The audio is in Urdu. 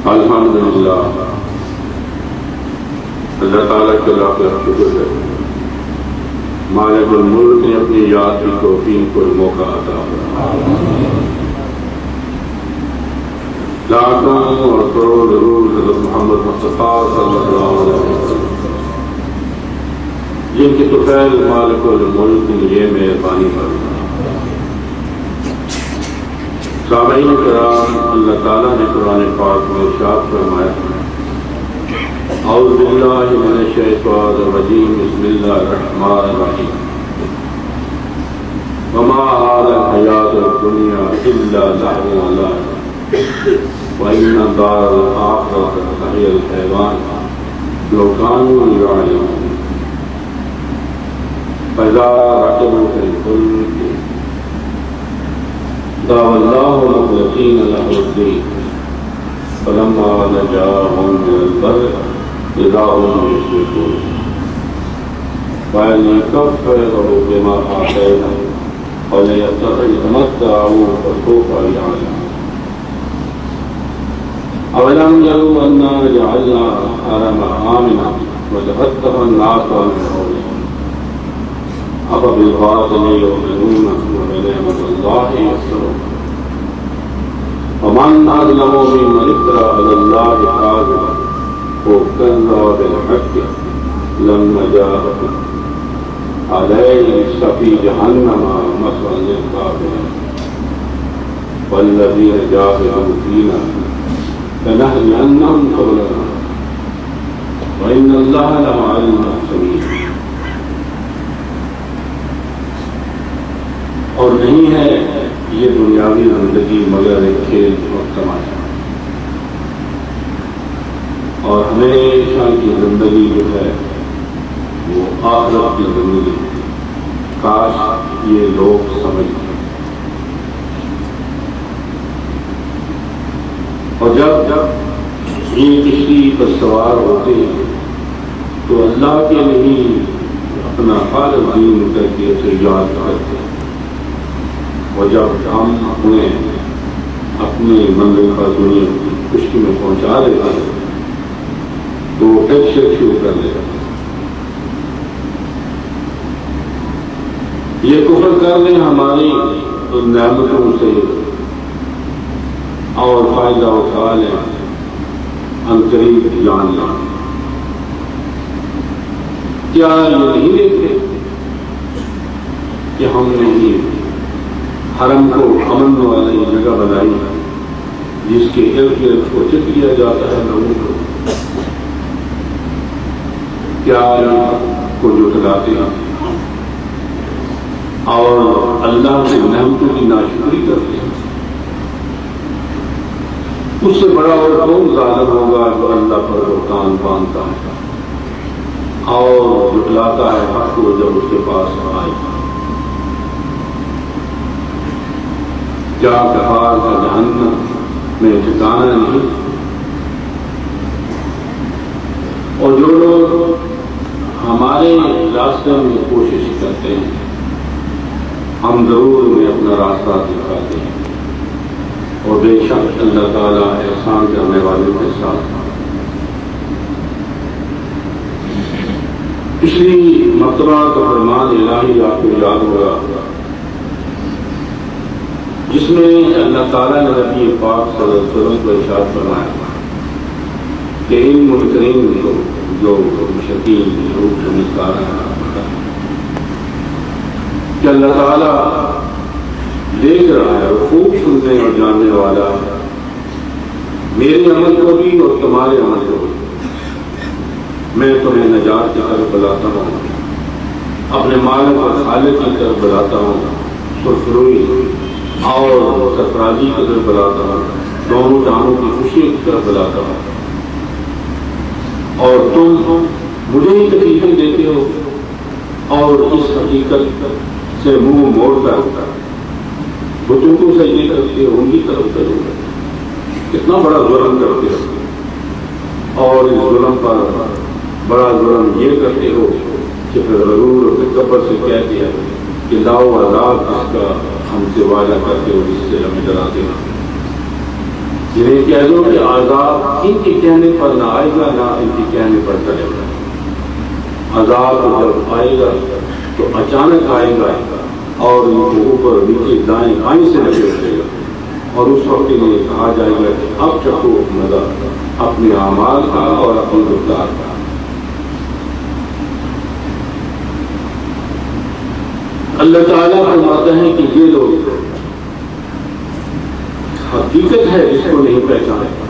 الحمدللہ اللہ تعالیٰ کے لاکھ شکر ہے، مالک الملک نے اپنی یاد کی توفیق کو موقع عطا فرمایا۔ لاکھوں اور کروڑ درود حضرت محمد مصطفیٰ صلی اللہ علیہ وسلم جن کی طفیل مالک الملک نے یہ مہربانی فرمائی۔ سامعین کرام، اللہ تعالیٰ نے قرآن پاک میں ارشاد فرمایا، اعوذ باللہ من الشیطان الرجیم، بسم اللہ الرحمن الرحیم، وما هذه الحیاۃ الدنیا الا لعب ولعب وإن الدار الآخرة لهي الحیوان لو كانوا يعلمون فإذا ركبوا في الفلك دعوا الله مخلصين له الدين فلما نجاهم من البر إذا هم يشركون فليكفروا بما آتيناهم وليتمتعوا فسوف يعلمون أولم يروا أنا جعلنا حرما آمنا وتفتح الناس من حولهم أفبالباطل يؤمنون وبنعمة الله يكفرون ومن أظلم ممن افترى على الله كاذبا وكذب بالحق لما جاءه عليه في جهنم مثوى للكافرين والذين جاهدوا فينا لنهدينهم سبلنا وإن الله لمع المحسنين۔ اور نہیں ہے یہ دنیاوی زندگی مگر ایک کھیل اور تماشا، اور ہمیشہ کی زندگی جو ہے وہ آخرت کی زندگی۔ کاش یہ لوگ سمجھ لیں۔ اور جب یہ کشتی پر سوار ہوتے ہیں تو اللہ کے نہیں اپنا خالق دین کر کے اسے یاد کرتے ہیں، اور جب ہم اپنی منزل پر دنیا کی خشکی میں پہنچا دیتے ہیں تو پھر شروع کر دیتے ہیں۔ یہ کفر کر لیں ہماری نعمتوں سے اور فائدہ اٹھا لیں، عنقریب جان لیں۔ کیا یہ نہیں دیکھتے کہ ہم نے ہی حرم کو امن والی جگہ بنائی جس کے ارد گرد کوشش کیا جاتا ہے لوگوں کو؟ کیا کو جھٹلاتے ہیں اور اللہ کی نعمتوں کی ناشکری کرتے ہیں؟ اس سے بڑا اور کون ظالم ہوگا جو اللہ پر بہتان باندھتا ہے اور جھٹلاتا ہے حق کو جب اس کے پاس آئے؟ کیا کفار کا جہنم میں ٹھکانا نہیں؟ اور جو لوگ ہمارے راستے میں کوشش کرتے ہیں ہم ضرور انہیں اپنا راستہ دکھاتے ہیں، اور بے شک اللہ تعالیٰ احسان کرنے والوں کے ساتھ۔ پچھلی مرتبہ کا فرمان الہی آپ کو یاد ہوگا جس میں اللہ تعالیٰ نے نبی پاک صلی اللہ علیہ وسلم کو ارشاد فرمایا کہ ان منکرین کو جو مشرکین لوگ سمجھدار ہیں کہ اللہ تعالیٰ دیکھ رہا ہے اور خوب سننے اور جاننے والا ہے، میرے عمل کو بھی اور تمہارے عمل کو بھی۔ میں تمہیں نجات کی طرف بلاتا ہوں، اپنے مالک اور خالق کی طرف بلاتا ہوں، سرفروئی اور سرفرازی کی طرف بلاتا ہوں، دونوں جہانوں کی خوشی کی طرف بلاتا ہوں، اور تم مجھے ہی تکلیفیں دیتے ہو اور اس حقیقت سے منہ موڑ کر بتوں کو سجدے کرتے ہو، ان کی طرف کرو۔ کتنا بڑا ظلم کرتے ہو، اور اس ظلم پر بڑا ظلم یہ کرتے ہو کہ پھر غرور اور تکبر سے کہتے ہیں کہ لاؤ عذاب جس کا ہم سے وعدہ کرتے ہو، جس سے ہمیں ڈراتے ہو۔ جنہیں کہہ دو کہ عذاب ان کے کہنے پر نہ آئے گا نہ ان کے کہنے پر چلے گا. عذاب جب آئے گا تو اچانک آئے گا اور ان کو اوپر نیچے دائیں بائیں سے لگے رہے گا اور اس وقت کے لیے کہا جائے گا کہ اب چکو مزہ اپنے اعمال کا اور اپنے رفتار کا. اللہ تعالیٰ فرماتا ہے کہ یہ لوگ حقیقت ہے جس کو نہیں پہچانے